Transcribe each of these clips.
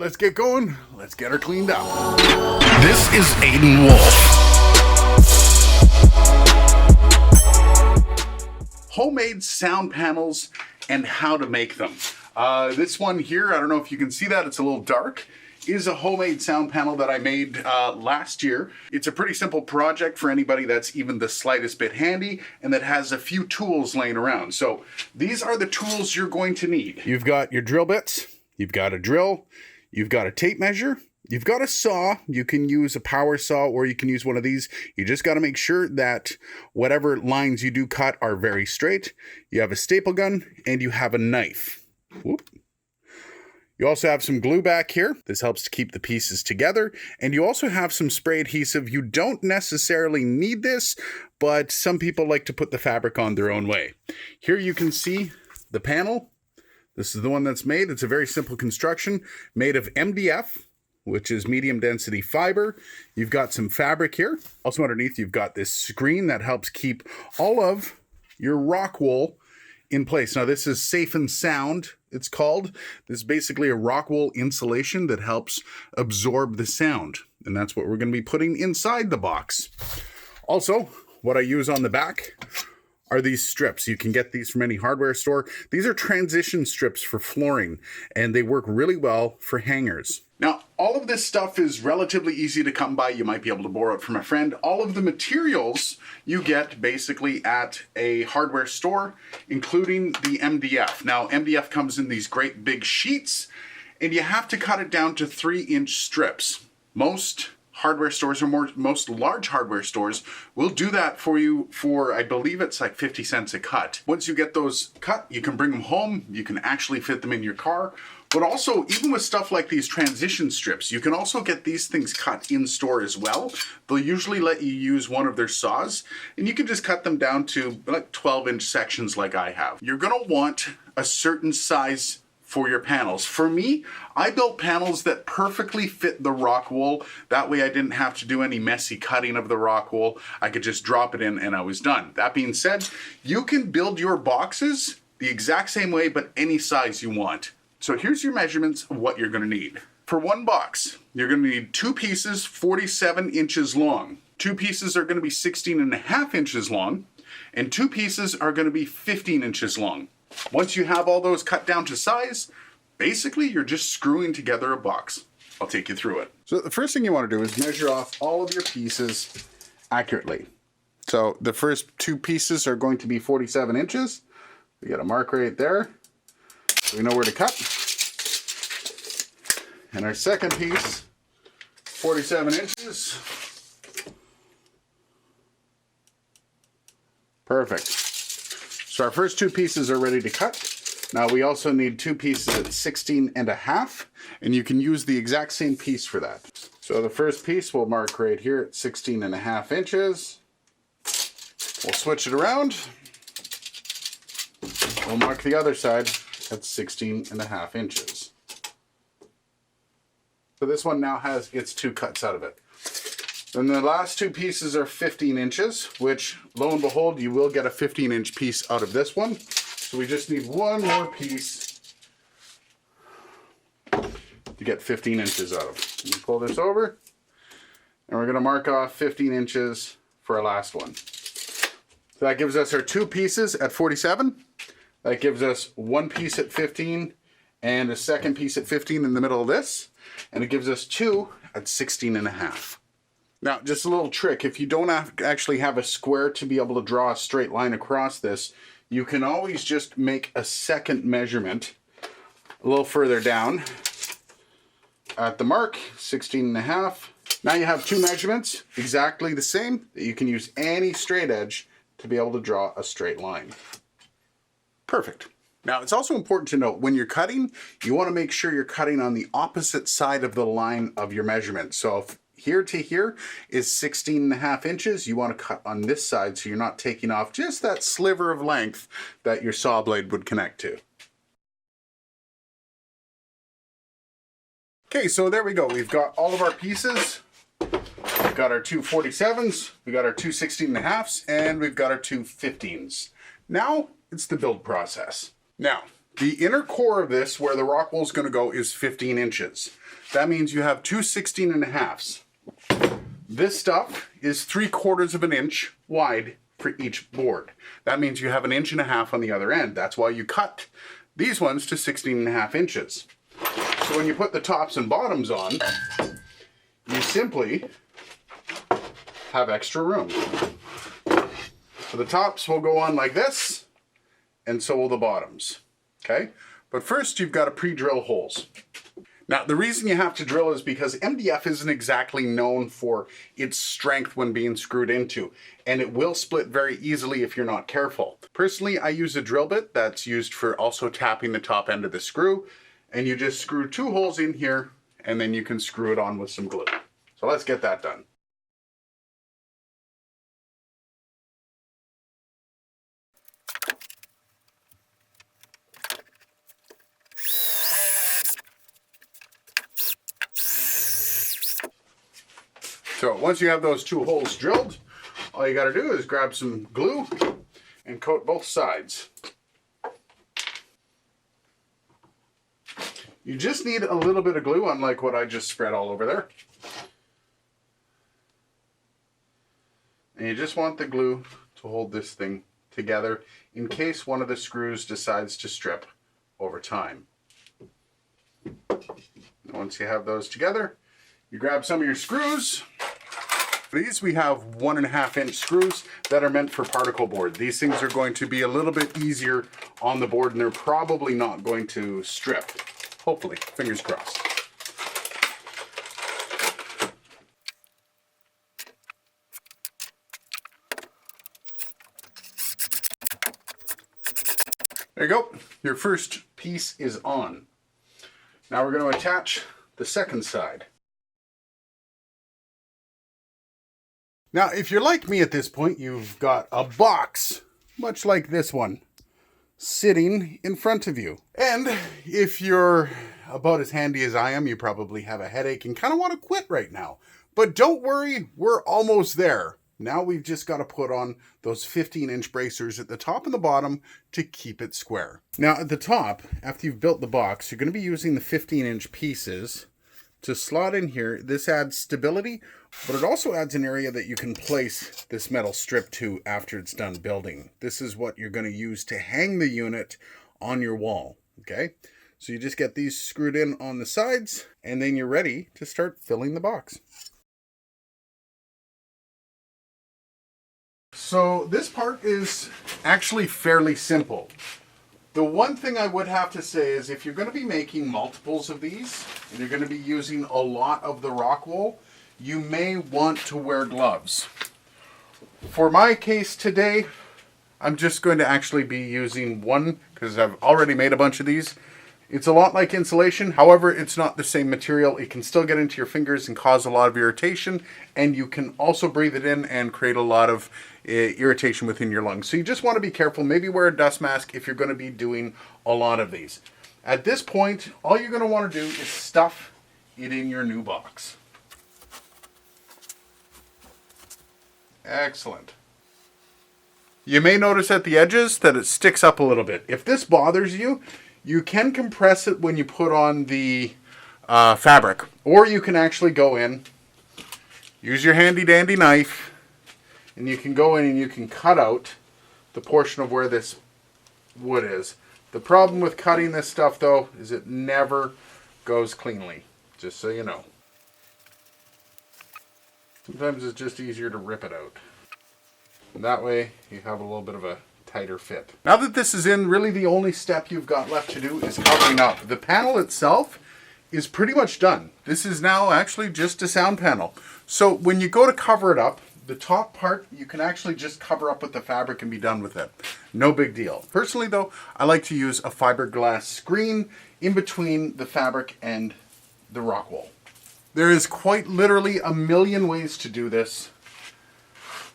Let's get going. Let's get her cleaned up. This is Aiden Wolf. Homemade sound panels and how to make them. This one here, I don't know if you can see that, it's a little dark, is a homemade sound panel that I made last year. It's a pretty simple project for anybody that's even the slightest bit handy and that has a few tools laying around. So these are the tools you're going to need. You've got your drill bits, you've got a drill, you've got a tape measure, you've got a saw. You can use a power saw or you can use one of these. You just got to make sure that whatever lines you do cut are very straight. You have a staple gun and you have a knife. Whoop. You also have some glue back here. This helps to keep the pieces together. And you also have some spray adhesive. You don't necessarily need this, but some people like to put the fabric on their own way. Here you can see the panel. This is the one that's made. It's a very simple construction made of MDF, which is medium density fiber. You've got some fabric here. Also underneath, you've got this screen that helps keep all of your rock wool in place. Now this is Safe and Sound, it's called. This is basically a rock wool insulation that helps absorb the sound. And that's what we're going to be putting inside the box. Also, what I use on the back are these strips. You can get these from any hardware store. These are transition strips for flooring, and they work really well for hangers. Now, all of this stuff is relatively easy to come by. You might be able to borrow it from a friend. All of the materials you get basically at a hardware store, including the MDF. Now, MDF comes in these great big sheets, and you have to cut it down to 3-inch strips. Most hardware stores, or most large hardware stores, will do that for you for, I believe it's like 50 cents a cut. Once you get those cut, you can bring them home. You can actually fit them in your car. But also, even with stuff like these transition strips, you can also get these things cut in store as well. They'll usually let you use one of their saws, and you can just cut them down to like 12-inch sections like I have. You're gonna want a certain size for your panels. For me, I built panels that perfectly fit the rock wool. That way I didn't have to do any messy cutting of the rock wool. I could just drop it in and I was done. That being said, you can build your boxes the exact same way, but any size you want. So here's your measurements of what you're gonna need. For one box, you're gonna need 2 pieces 47 inches long. 2 pieces are gonna be 16.5 inches long, and 2 pieces are gonna be 15 inches long. Once you have all those cut down to size, basically you're just screwing together a box. I'll take you through it. So the first thing you want to do is measure off all of your pieces accurately. So the first 2 pieces are going to be 47 inches. We got a mark right there. So we know where to cut. And our second piece, 47 inches. Perfect. So our first 2 pieces are ready to cut. Now we also need 2 pieces at 16.5, and you can use the exact same piece for that. So the first piece we'll mark right here at 16.5 inches. We'll switch it around. We'll mark the other side at 16.5 inches. So this one now has its 2 cuts out of it. Then the last 2 pieces are 15 inches, which, lo and behold, you will get a 15-inch piece out of this one. So we just need one more piece to get 15 inches out of. You pull this over, and we're going to mark off 15 inches for our last one. So that gives us our 2 pieces at 47. That gives us 1 piece at 15 and a second piece at 15 in the middle of this. And it gives us 2 at 16.5. Now, just a little trick, if you don't actually have a square to be able to draw a straight line across this, you can always just make a second measurement a little further down at the mark, 16.5. Now you have 2 measurements, exactly the same, that you can use any straight edge to be able to draw a straight line. Perfect. Now, it's also important to note, when you're cutting, you want to make sure you're cutting on the opposite side of the line of your measurement. So if here to here is 16.5 inches. You want to cut on this side so you're not taking off just that sliver of length that your saw blade would connect to. Okay, so there we go. We've got all of our pieces. We've got our 2 47s, we got our 2 16.5s, and we've got our 2 15s. Now it's the build process. Now, The inner core of this, where the rock wool is going to go, is 15 inches. That means you have two 16.5s. This stuff is 3/4 of an inch wide for each board. That means you have 1.5 inches on the other end. That's why you cut these ones to 16.5 inches. So when you put the tops and bottoms on, you simply have extra room. So the tops will go on like this, and so will the bottoms. Okay? But first you've got to pre-drill holes. Now, the reason you have to drill is because MDF isn't exactly known for its strength when being screwed into, and it will split very easily if you're not careful. Personally, I use a drill bit that's used for also tapping the top end of the screw, and you just screw 2 holes in here, and then you can screw it on with some glue. So let's get that done. So once you have those 2 holes drilled, all you got to do is grab some glue and coat both sides. You just need a little bit of glue, unlike what I just spread all over there. And you just want the glue to hold this thing together in case one of the screws decides to strip over time. Once you have those together, you grab some of your screws. These we have 1.5 inch screws that are meant for particle board. These things are going to be a little bit easier on the board, and they're probably not going to strip. Hopefully, fingers crossed. There you go. Your first piece is on. Now we're going to attach the second side. Now, if you're like me at this point, you've got a box, much like this one, sitting in front of you. And if you're about as handy as I am, you probably have a headache and kind of want to quit right now. But don't worry, we're almost there. Now we've just got to put on those 15-inch bracers at the top and the bottom to keep it square. Now at the top, after you've built the box, you're going to be using the 15-inch pieces to slot in here. This adds stability, but it also adds an area that you can place this metal strip to after it's done building. This is what you're going to use to hang the unit on your wall, okay? So you just get these screwed in on the sides, and then you're ready to start filling the box. So this part is actually fairly simple. The one thing I would have to say is if you're going to be making multiples of these, and you're going to be using a lot of the rock wool, you may want to wear gloves. For my case today, I'm just going to actually be using one because I've already made a bunch of these. It's a lot like insulation, however, it's not the same material. It can still get into your fingers and cause a lot of irritation, and you can also breathe it in and create a lot of irritation within your lungs. So you just want to be careful. Maybe wear a dust mask if you're going to be doing a lot of these. At this point, all you're going to want to do is stuff it in your new box. Excellent. You may notice at the edges that it sticks up a little bit. If this bothers you, you can compress it when you put on the fabric, or you can actually go in, use your handy dandy knife, and you can go in and you can cut out the portion of where this wood is. The problem with cutting this stuff though is it never goes cleanly, just so you know. Sometimes it's just easier to rip it out. And that way you have a little bit of a tighter fit. Now that this is in, really the only step you've got left to do is covering up. The panel itself is pretty much done. This is now actually just a sound panel. So when you go to cover it up, the top part you can actually just cover up with the fabric and be done with it. No big deal. Personally though, I like to use a fiberglass screen in between the fabric and the rock wool. There is quite literally a million ways to do this.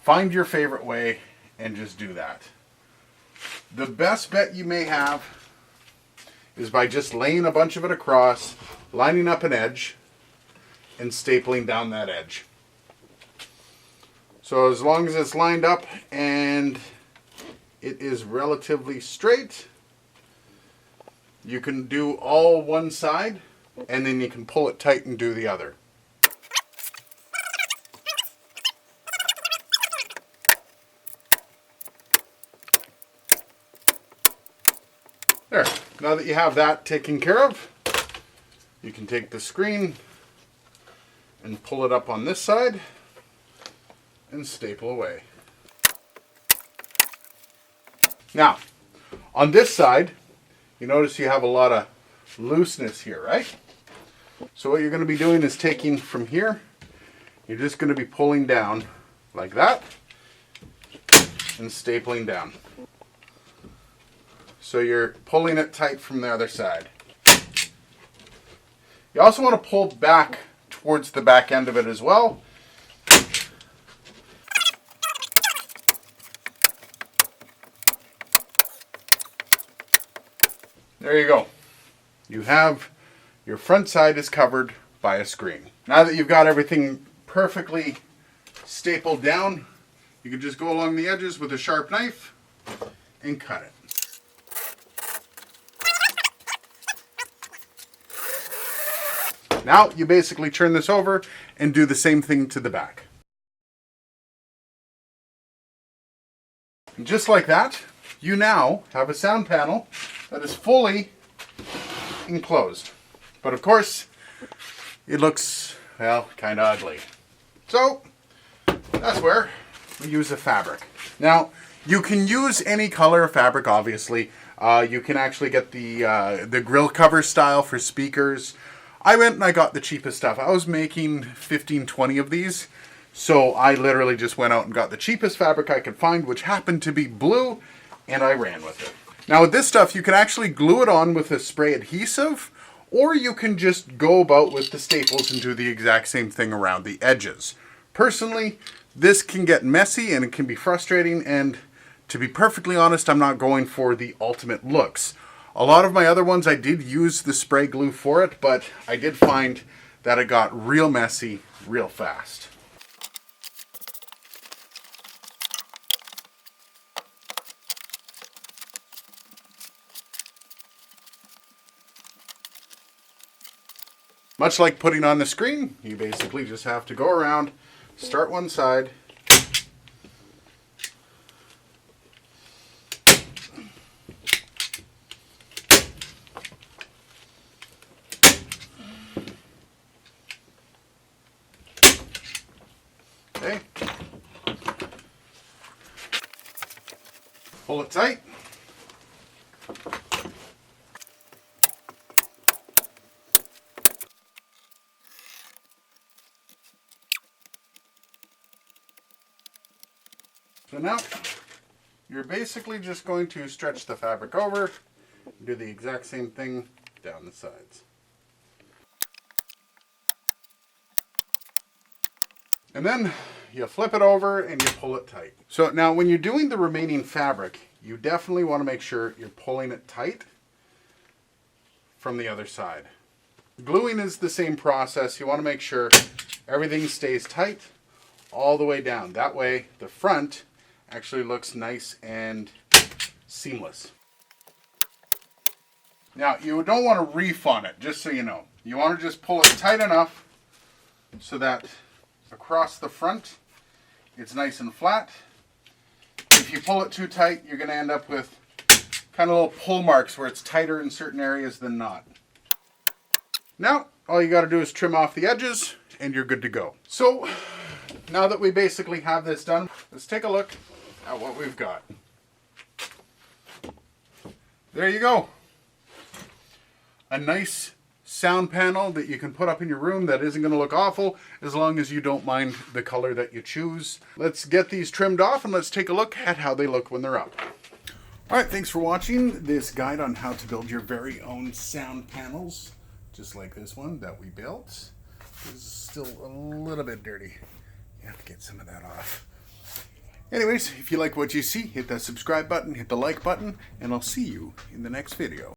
Find your favorite way and just do that. The best bet you may have is by just laying a bunch of it across, lining up an edge, and stapling down that edge. So as long as it's lined up and it is relatively straight, You can do all one side, and then you can pull it tight and do the other. There, now that you have that taken care of, you can take the screen and pull it up on this side and staple away. Now, on this side, you notice you have a lot of looseness here, right? So what you're going to be doing is taking from here, you're just going to be pulling down like that and stapling down. So you're pulling it tight from the other side. You also want to pull back towards the back end of it as well. There you go. You have your front side is covered by a screen. Now that you've got everything perfectly stapled down, you can just go along the edges with a sharp knife and cut it. Now you basically turn this over and do the same thing to the back. And just like that, you now have a sound panel that is fully enclosed. But of course, it looks, well, kind of ugly. So that's where we use a fabric. Now, you can use any color of fabric, obviously. You can actually get the grill cover style for speakers. I went and I got the cheapest stuff. I was making 15, 20 of these. So I literally just went out and got the cheapest fabric I could find, which happened to be blue, and I ran with it. Now with this stuff, you can actually glue it on with a spray adhesive, or you can just go about with the staples and do the exact same thing around the edges. Personally, this can get messy and it can be frustrating, and to be perfectly honest, I'm not going for the ultimate looks. A lot of my other ones, I did use the spray glue for it, but I did find that it got real messy real fast. Much like putting on the screen, you basically just have to go around, start one side, okay, pull it tight. So now, you're basically just going to stretch the fabric over, do the exact same thing down the sides. And then you flip it over and you pull it tight. So now when you're doing the remaining fabric, you definitely want to make sure you're pulling it tight from the other side. Gluing is the same process. You want to make sure everything stays tight all the way down. That way the front actually looks nice and seamless. Now, you don't want to reef on it, just so you know. You want to just pull it tight enough so that across the front it's nice and flat. If you pull it too tight, you're going to end up with kind of little pull marks where it's tighter in certain areas than not. Now, all you got to do is trim off the edges and you're good to go. So, now that we basically have this done, let's take a look at what we've got. There you go. A nice sound panel that you can put up in your room that isn't going to look awful as long as you don't mind the color that you choose. Let's get these trimmed off and let's take a look at how they look when they're up. Alright, thanks for watching this guide on how to build your very own sound panels, just like this one that we built. This is still a little bit dirty. You have to get some of that off. Anyways, if you like what you see, hit that subscribe button, hit the like button, and I'll see you in the next video.